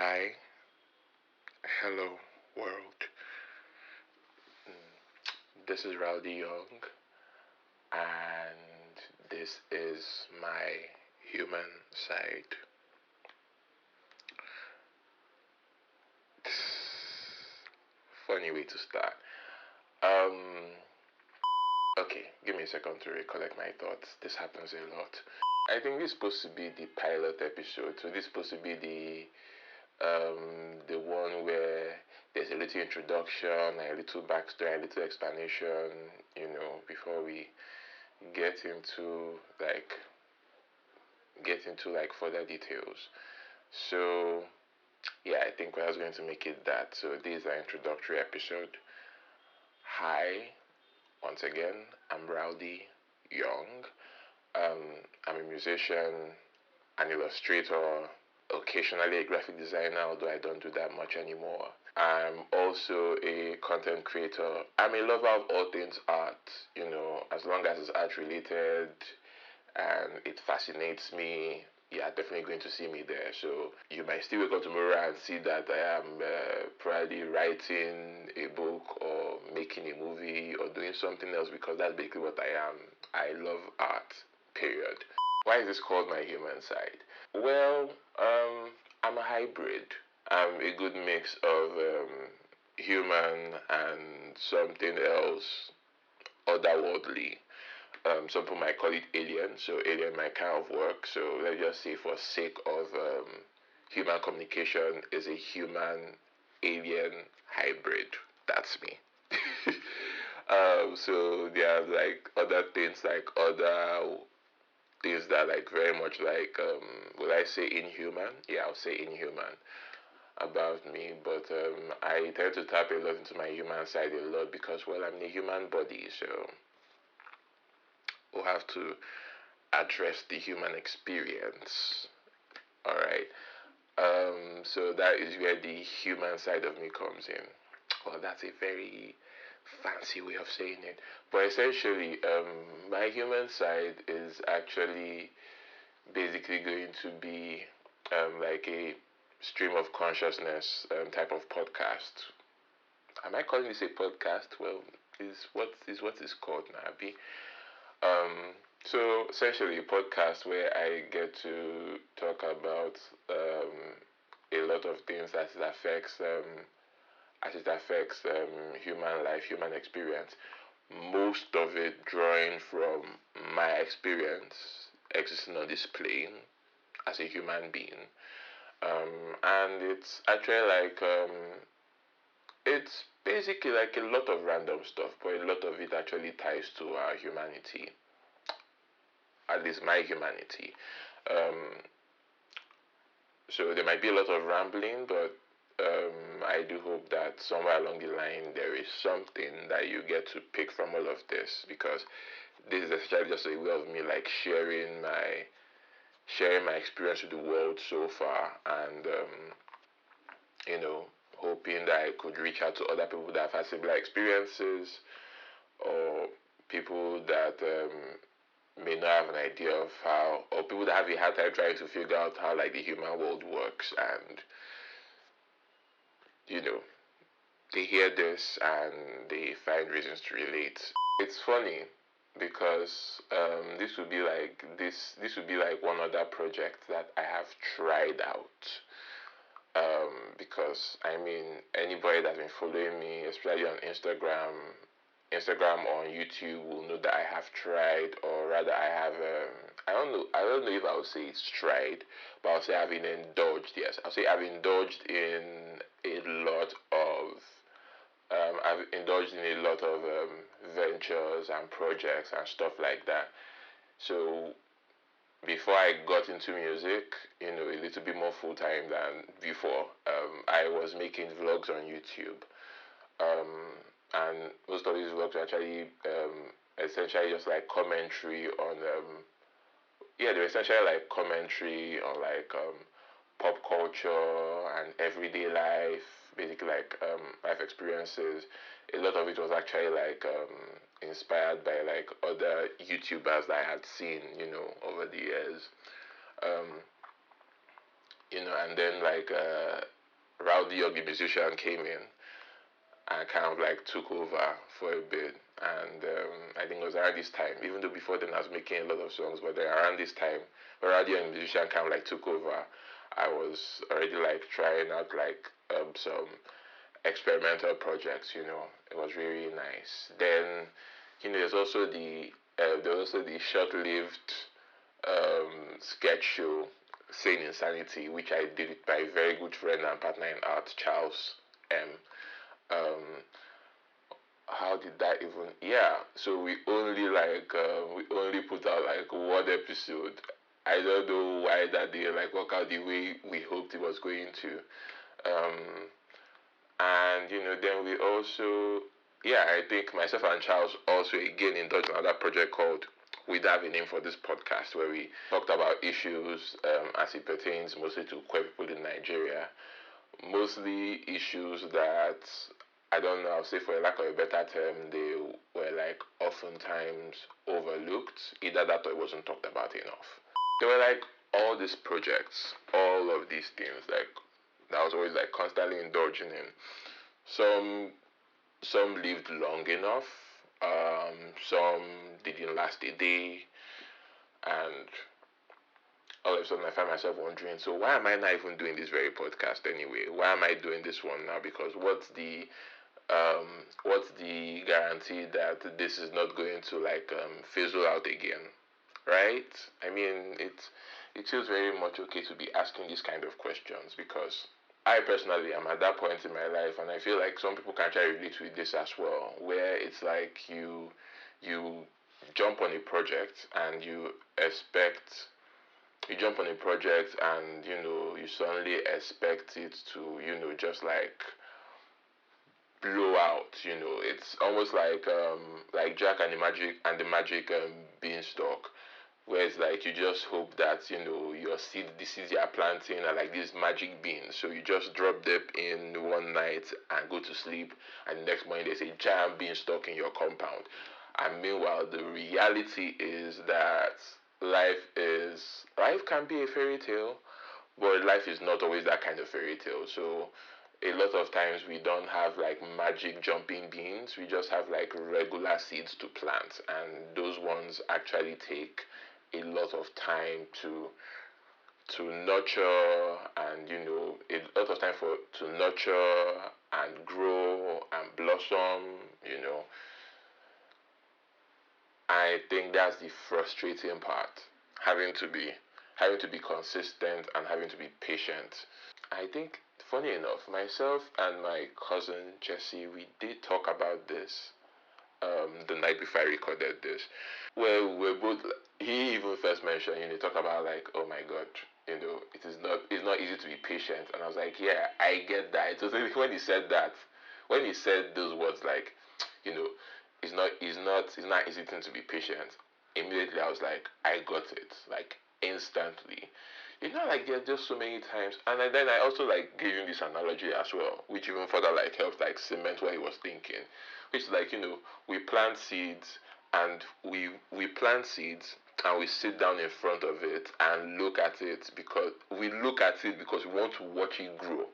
Hi, hello world. This is Raldie Young, and this is my human side. Funny way to start. Um, okay, give me a second to recollect my thoughts. This happens a lot. I think this is supposed to be the pilot episode, so this is supposed to be the one where there's a little introduction, a little backstory, a little explanation, before we get into like further details. So yeah, I think I was going to make it that. So this is our introductory episode. Hi, once again, I'm Raldie Young. I'm a musician, an illustrator, occasionally a graphic designer, although I don't do that much anymore. I'm also a content creator. I'm a lover of all things art, as long as it's art related and it fascinates me. Yeah, definitely going to see me there. So you might still wake up tomorrow and see that I am probably writing a book or making a movie or doing something else because that's basically what I am. I love art, period. Why is this called my human side? Well, I'm a hybrid. I'm a good mix of human and something else otherworldly. Some people might call it alien, so alien my kind of work. So let's just say, for sake of human communication, is a human alien hybrid. That's me. So there are like other things, like other things that like very much like will I say inhuman? Yeah, I'll say inhuman about me, but I tend to tap a lot into my human side a lot because, well, I'm in a human body, so we'll have to address the human experience. All right. So that is where the human side of me comes in. Well, that's a very fancy way of saying it, but essentially, my human side is actually basically going to be like a stream of consciousness type of podcast. Am I calling this a podcast? Well, is what is called now, Abby. Um, so essentially, a podcast where I get to talk about a lot of things as it affects human life, human experience. Most of it drawing from my experience existing on this plane as a human being. And it's actually like it's basically like a lot of random stuff, but a lot of it actually ties to our humanity, at least my humanity. Um, so there might be a lot of rambling, but I do hope that somewhere along the line there is something that you get to pick from all of this, because this is essentially just a way of me like sharing my experience with the world so far, and you know, hoping that I could reach out to other people that have had similar experiences, or people that may not have an idea of how, or people that have a hard time trying to figure out how like the human world works, and you know, they hear this and they find reasons to relate. It's funny because this would be like one other project that I have tried out. Because I mean, anybody that's been following me, especially on Instagram or on YouTube, will know that I have tried, or rather, I have. I don't know if I would say it's tried, but I'll say I've been indulged. Yes, I'll say I've indulged in a lot of. I've indulged in a lot of ventures and projects and stuff like that. So before I got into music, a little bit more full time than before, I was making vlogs on YouTube. And most of these vlogs are actually essentially just like commentary on, yeah, they're essentially like commentary on like pop culture and everyday life, basically like life experiences. A lot of it was actually like inspired by like other YouTubers that I had seen, over the years. Um, and then like Raldie Young, the musician, came in and kind of like took over for a bit. And I think it was around this time, even though before then I was making a lot of songs, but then around this time, where Raldie Young, the musician, kind of like took over, I was already like trying out like some experimental projects. It was really nice. Then, there's also the short-lived sketch show Sane Insanity, which I did with my very good friend and partner in art, Charles M. Um, how did that even? Yeah, so we only put out like one episode. I don't know why that didn't like work out the way we hoped it was going to. Um, and then we also, yeah, I think myself and Charles also again indulged in another project called We Have a Name for This Podcast, where we talked about issues as it pertains mostly to queer people in Nigeria, mostly issues that I don't know, I'll say for a lack of a better term, they were like oftentimes overlooked, either that or it wasn't talked about enough. There were like all these projects, all of these things, like that I was always like constantly indulging in. Some lived long enough, some didn't last a day, and all of a sudden I find myself wondering, so why am I not even doing this very podcast anyway? Why am I doing this one now? Because what's the guarantee that this is not going to like fizzle out again, right? I mean, it feels very much okay to be asking these kind of questions, because I personally am at that point in my life, and I feel like some people can try to relate with this as well, where it's like you jump on a project and you jump on a project and you suddenly expect it to just blow out. It's almost like Jack and the Magic Beanstalk, where it's like you just hope that the seeds you are planting are like these magic beans, so you just drop them in one night and go to sleep, and the next morning there's a giant beanstalk in your compound. And meanwhile, the reality is that life can be a fairy tale, but life is not always that kind of fairy tale. So a lot of times we don't have like magic jumping beans, we just have like regular seeds to plant, and those ones actually take a lot of time to nurture, and a lot of time for to nurture and grow and blossom. I think that's the frustrating part, having to be consistent and having to be patient. I think, funny enough, myself and my cousin Jesse, we did talk about this the night before I recorded this. Well, we're both. He even first mentioned, talk about like, oh my God, it's not easy to be patient. And I was like, yeah, I get that. It was like when he said those words, like, you know, it's not easy thing to be patient. Immediately, I was like, I got it, like instantly. Like there are just so many times, and then I also like gave him this analogy as well, which even further like helped like cement what he was thinking, which is like we plant seeds, and we plant seeds and we sit down in front of it and look at it, because we want to watch it grow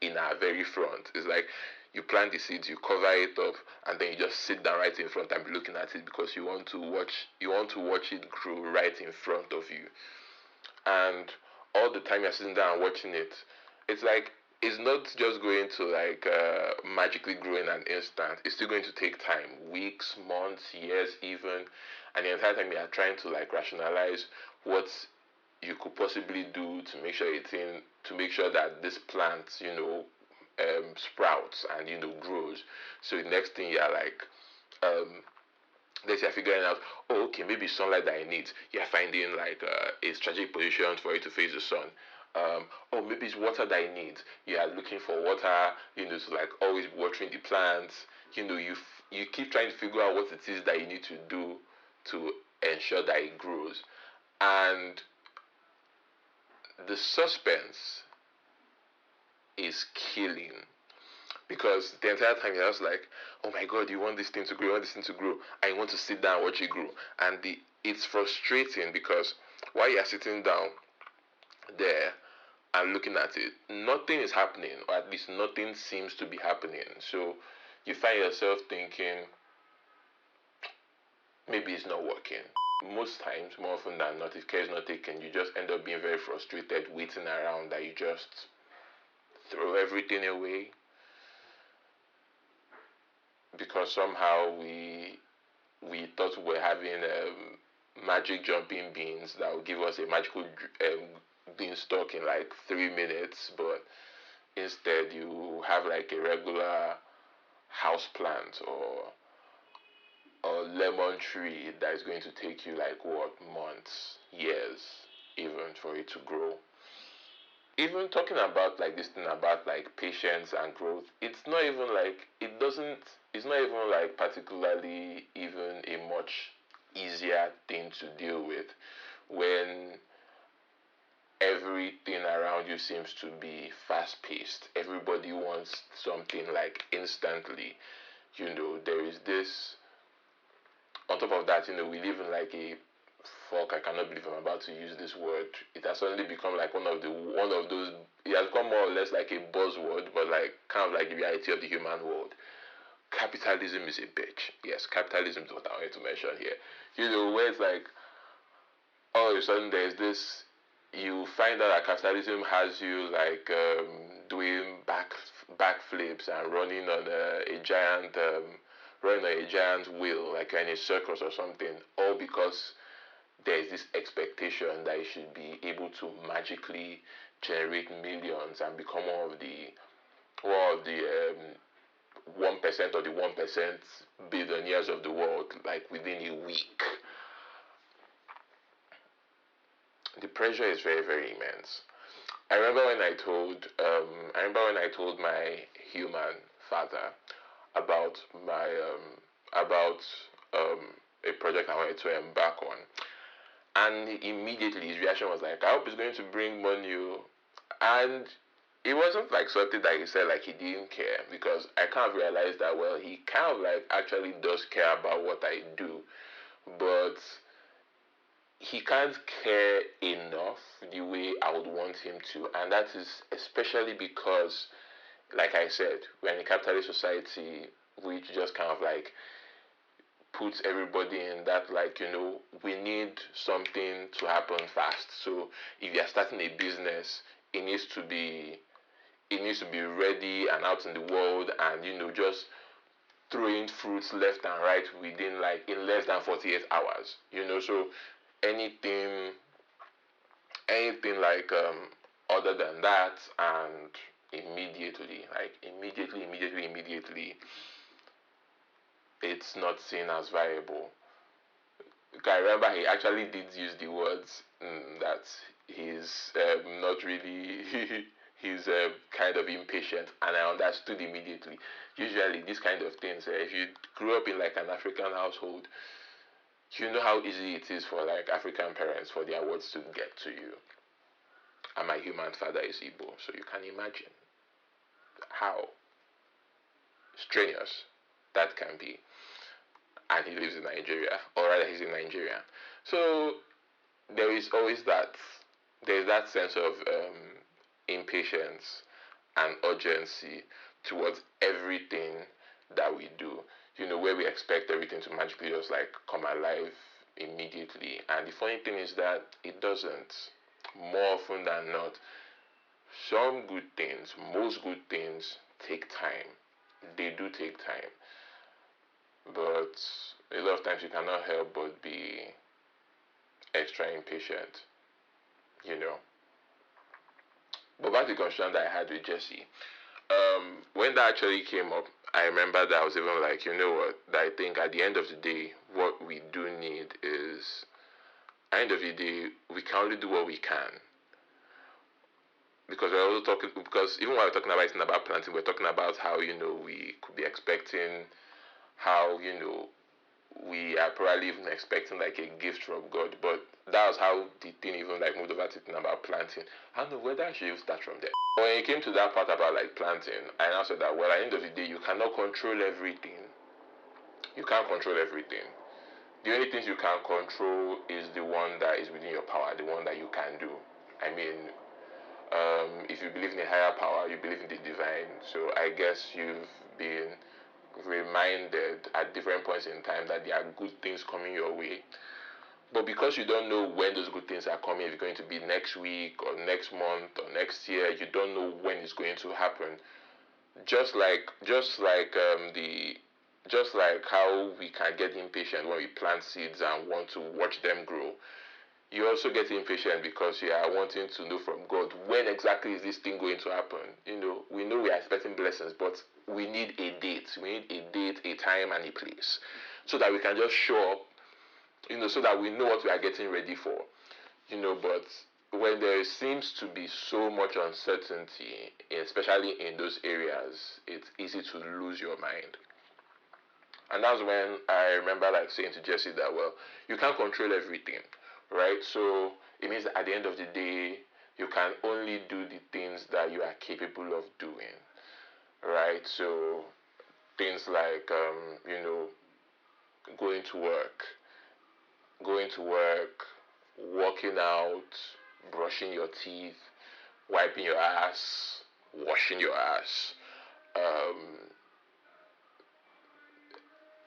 in our very front. It's like you plant the seeds, you cover it up, and then you just sit down right in front and be looking at it, because you want to watch it grow right in front of you. And all the time you're sitting down and watching it, it's like it's not just going to like magically grow in an instant. It's still going to take time, weeks, months, years, even, and the entire time you are trying to like rationalize what you could possibly do to make sure to make sure that this plant, sprouts and grows. So the next thing you're like, um, let's say you're figuring out, oh, okay, maybe sunlight that I need. You're finding like a strategic position for it to face the sun. Oh, maybe it's water that I need. You are looking for water, to like always watering the plants. You keep trying to figure out what it is that you need to do to ensure that it grows. And the suspense is killing, because the entire time you're just like, oh my God, you want this thing to grow, you want this thing to grow, and you want to sit down and watch it grow. And it's frustrating, because while you're sitting down there and looking at it, nothing is happening, or at least nothing seems to be happening. So you find yourself thinking, maybe it's not working. Most times, more often than not, if care is not taken, you just end up being very frustrated, waiting around, that you just throw everything away because somehow we thought we were having magic jumping beans that would give us a magical beanstalk in like 3 minutes, but instead you have like a regular house plant or lemon tree that is going to take you like what, months, years, even for it to grow. Even talking about like this thing about like patience and growth, it's not even like it doesn't it's not even like particularly even a much easier thing to deal with when everything around you seems to be fast paced. Everybody wants something like instantly. There is this, on top of that, we live in like a, fuck, I cannot believe I'm about to use this word. It has suddenly become like one of those. It has become more or less like a buzzword, but like kind of like the reality of the human world. Capitalism is a bitch. Yes, capitalism is what I wanted to mention here. Where it's like all of a sudden there's this. You find out that capitalism has you like doing backflips and running on a giant wheel, like in a circus or something, all because there's this expectation that you should be able to magically generate millions and become one of the 1% of the 1% billionaires of the world, like within a week. The pressure is very, very immense. I remember when I told my human father about my about um, a project I wanted to embark on, and immediately his reaction was like, "I hope it's going to bring money," and it wasn't like something that he said like he didn't care, because I kind of realized that, well, he kind of like actually does care about what I do, but he can't care enough the way I would want him to, and that is especially because, like I said, we're in a capitalist society which just kind of like puts everybody in that, like, we need something to happen fast. So if you're starting a business, it needs to be it needs to be ready and out in the world, and just throwing fruits left and right within like in less than 48 hours. So anything anything like other than that, and immediately, it's not seen as viable. I remember he actually did use the words that he's not really he's kind of impatient, and I understood immediately. Usually these kind of things, if you grew up in like an African household, you know how easy it is for like African parents for their words to get to you. And my human father is Igbo, so you can imagine how strenuous that can be. And he lives in Nigeria, or rather he's in Nigeria. So there is always there's that sense of impatience and urgency towards everything that we do. Where we expect everything to magically just like come alive immediately. And the funny thing is that it doesn't. More often than not, most good things take time. They do take time. But a lot of times you cannot help but be extra impatient, you know. But back to the conversation that I had with Jesse. When that actually came up, I remember that I was even like, you know what, that I think at the end of the day, what we do need is, at the end of the day, we can only do what we can. Because we're also talking, because even while we're talking about it about planting, we're talking about how, we could be expecting, how, we are probably even expecting like a gift from God. But that was how the thing even like moved over to thinking about planting. I don't know whether I should even start from there. When it came to that part about like planting, I now said that, well, at the end of the day, you cannot control everything. You can't control everything. The only things you can control is the one that is within your power, the one that you can do. I mean, If you believe in a higher power, you believe in the divine. So I guess you've been reminded at different points in time that there are good things coming your way. But because you don't know when those good things are coming, if it's going to be next week or next month or next year, you don't know when it's going to happen. Just like how we can get impatient when we plant seeds and want to watch them grow, you also get impatient because you are wanting to know from God, when exactly is this thing going to happen. We know we are expecting blessings, but we need a date. We need a date, a time, and a place, so that we can just show up. So that we know what we are getting ready for. But when there seems to be so much uncertainty, especially in those areas, it's easy to lose your mind. And that's when I remember saying to Jesse that, well, you can't control everything, right? So it means that at the end of the day, you can only do the things that you are capable of doing, right? So things like, going to work, working out, brushing your teeth, wiping your ass, washing your ass, um,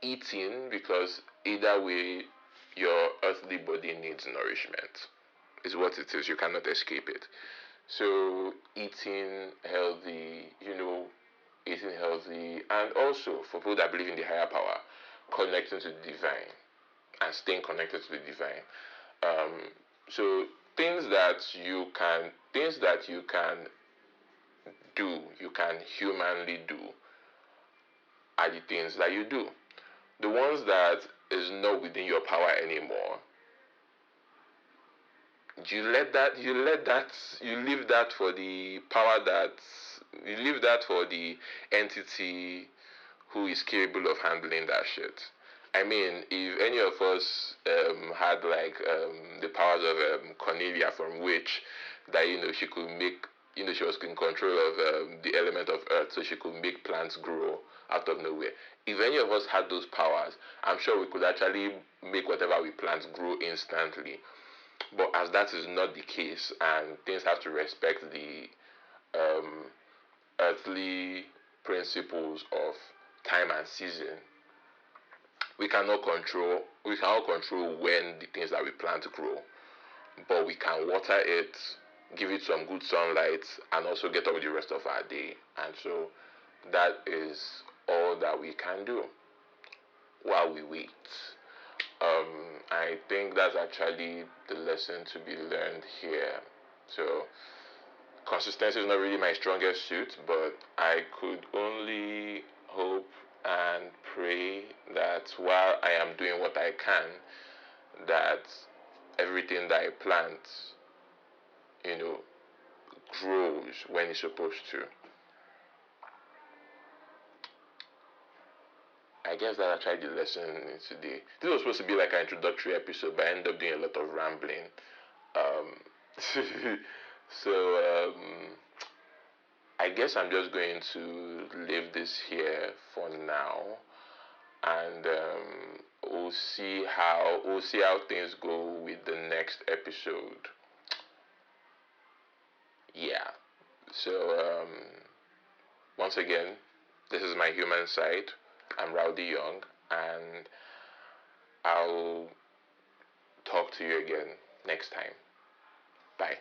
eating, because either way, your earthly body needs nourishment. Is what it is. You cannot escape it. So eating healthy, and also for people that believe in the higher power, connecting to the divine and staying connected to the divine. So things that you can do, you can humanly do, are the things that you do. The ones that is not within your power anymore, you leave that for the power you leave that for the entity who is capable of handling that shit. I mean, if any of us had the powers of Cornelia from which that she could make, she was in control of the element of earth, so she could make plants grow out of nowhere. If any of us had those powers, I'm sure we could actually make whatever we plant grow instantly. But as that is not the case, and things have to respect the earthly principles of time and season, we cannot control when the things that we plant grow, but we can water it, give it some good sunlight, and also get on with the rest of our day. And so that is all that we can do while we wait. I think that's actually the lesson to be learned here. So consistency is not really my strongest suit, but I could only hope and pray that while I am doing what I can, that everything that I plant, grows when it's supposed to. I guess that's actually the lesson today. This was supposed to be like an introductory episode, but I ended up doing a lot of rambling. So I guess I'm just going to leave this here for now, and we'll see how things go with the next episode. Yeah. So once again, this is my human side. I'm Raldie Young, and I'll talk to you again next time. Bye.